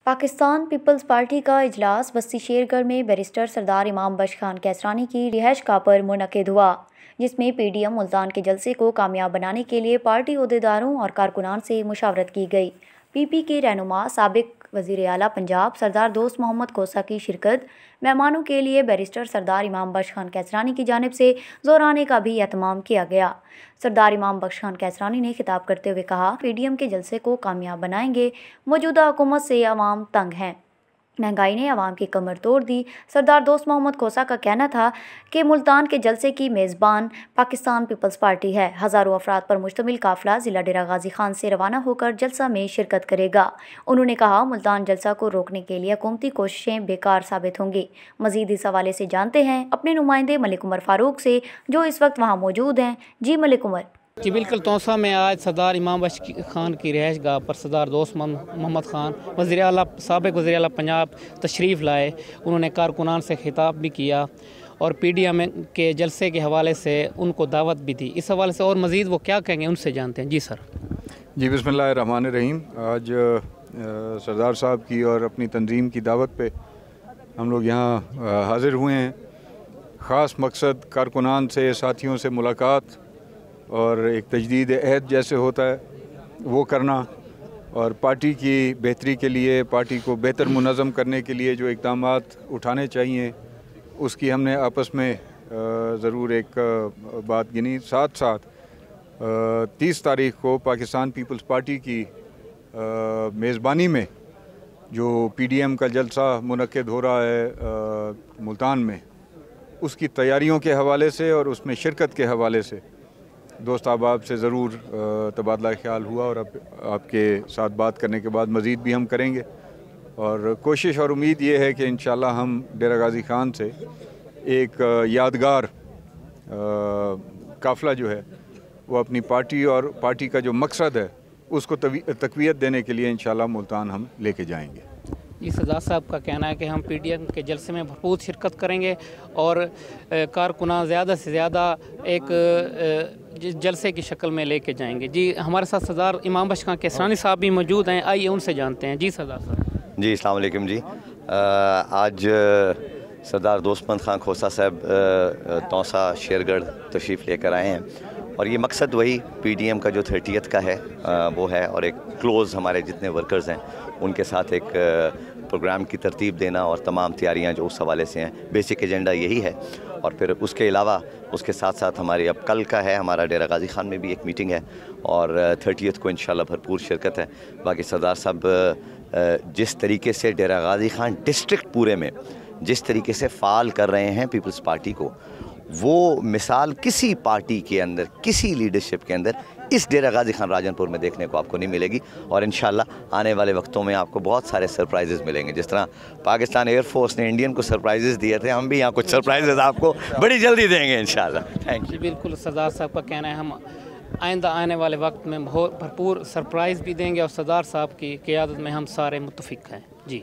Pakistan Peoples party کا اجلاس بستی شیرگڑھ میں بیرسٹر سردار امام بخش خان کیسرانی کی رہائش گاہ پر منعقد ہوا، جس میں پی ڈی ایم ملتان کے جلسے کو کامیاب بنانے کے لیے پارٹی عہدیداروں اور کارکنان سے مشاورت کی گئی۔ پی پی کے رہنما سابق وزیر اعلیٰ پنجاب سردار دوست محمد کھوسہ کی شرکت۔ مہمانوں کے لیے بیرسٹر سردار امام بخش خان کیسرانی کی جانب سے زورانے کا بھی اہتمام کیا گیا۔ سردار امام بخش خان کیسرانی نے خطاب کرتے ہوئے کہا، پی ڈی ایم کے جلسے کو کامیاب بنائیں گے۔ موجودہ حکومت سے عوام تنگ ہیں، مہنگائی نے عوام کی کمر توڑ دی۔ سردار دوست محمد کھوسہ کا کہنا تھا کہ ملتان کے جلسے کی میزبان پاکستان پیپلز پارٹی ہے۔ ہزاروں افراد پر مشتمل قافلہ ضلع ڈیرہ غازی خان سے روانہ ہو کر جلسہ میں شرکت کرے گا۔ انہوں نے کہا، ملتان جلسہ کو روکنے کے لیے حکومتی کوششیں بیکار ثابت ہوں گی۔ مزید اس حوالے سے جانتے ہیں اپنے نمائندے ملک عمر فاروق سے، جو اس وقت وہاں موجود ہیں۔ جی ملک عمر۔ جی بالکل، توسا میں آج سردار امام بخش خان کی رہائش گاہ پر سردار دوست محمد خان سابق وزیر اعلیٰ پنجاب تشریف لائے۔ انہوں نے کارکنان سے خطاب بھی کیا اور پی ڈی ایم کے جلسے کے حوالے سے ان کو دعوت بھی دی۔ اس حوالے سے اور مزید وہ کیا کہیں گے ان سے جانتے ہیں۔ جی سر۔ جی بسم اللہ الرحمن الرحیم۔ آج سردار صاحب کی اور اپنی تنظیم کی دعوت پہ ہم لوگ یہاں حاضر ہوئے ہیں۔ خاص مقصد کارکنان سے، ساتھیوں سے ملاقات اور ایک تجدید عہد جیسے ہوتا ہے وہ کرنا، اور پارٹی کی بہتری کے لیے، پارٹی کو بہتر منظم کرنے کے لیے جو اقدامات اٹھانے چاہیے اس کی ہم نے آپس میں ضرور ایک بات گنی۔ ساتھ ساتھ 30 تاریخ کو پاکستان پیپلز پارٹی کی میزبانی میں جو پی ڈی ایم کا جلسہ منعقد ہو رہا ہے ملتان میں، اس کی تیاریوں کے حوالے سے اور اس میں شرکت کے حوالے سے دوست احباب سے ضرور تبادلہ خیال ہوا، اور اب آپ کے ساتھ بات کرنے کے بعد مزید بھی ہم کریں گے، اور کوشش اور امید یہ ہے کہ انشاءاللہ ہم ڈیرہ غازی خان سے ایک یادگار قافلہ جو ہے وہ اپنی پارٹی اور پارٹی کا جو مقصد ہے اس کو تقویت دینے کے لیے انشاءاللہ ملتان ہم لے کے جائیں گے۔ جی سردار صاحب کا کہنا ہے کہ ہم پی ڈی ایم کے جلسے میں بھرپور شرکت کریں گے اور کارکنان زیادہ سے زیادہ ایک جلسے کی شکل میں لے کے جائیں گے۔ جی ہمارے ساتھ سردار امام بخش خان کیسرانی صاحب بھی موجود ہیں، آئیے ان سے جانتے ہیں۔ جی سردار صاحب۔ جی السلام علیکم۔ جی آج سردار دوست محمد خان کھوسہ صاحب توسا شیرگڑھ تشریف لے کر آئے ہیں، اور یہ مقصد وہی پی ڈی ایم کا جو 30th کا ہے وہ ہے، اور ایک کلوز ہمارے جتنے ورکرز ہیں ان کے ساتھ ایک پروگرام کی ترتیب دینا اور تمام تیاریاں جو اس حوالے سے ہیں، بیسک ایجنڈا یہی ہے۔ اور پھر اس کے علاوہ اس کے ساتھ ساتھ ہماری اب کل کا ہے ہمارا ڈیرہ غازی خان میں بھی ایک میٹنگ ہے، اور 30th کو انشاءاللہ بھرپور شرکت ہے۔ باقی سردار صاحب جس طریقے سے ڈیرہ غازی خان ڈسٹرکٹ پورے میں جس طریقے سے فعال کر رہے ہیں پیپلز پارٹی کو، وہ مثال کسی پارٹی کے اندر، کسی لیڈرشپ کے اندر اس ڈیرہ غازی خان راجن پور میں دیکھنے کو آپ کو نہیں ملے گی، اور انشاءاللہ آنے والے وقتوں میں آپ کو بہت سارے سرپرائزز ملیں گے۔ جس طرح پاکستان ایئر فورس نے انڈین کو سرپرائزز دیے تھے، ہم بھی یہاں کچھ سرپرائزز آپ کو بڑی جلدی دیں گے انشاءاللہ۔ Thank you. بالکل، سردار صاحب کا کہنا ہے ہم آئندہ آنے والے وقت میں بھرپور سرپرائز بھی دیں گے، اور سردار صاحب کی قیادت میں ہم سارے متفق ہیں۔ جی۔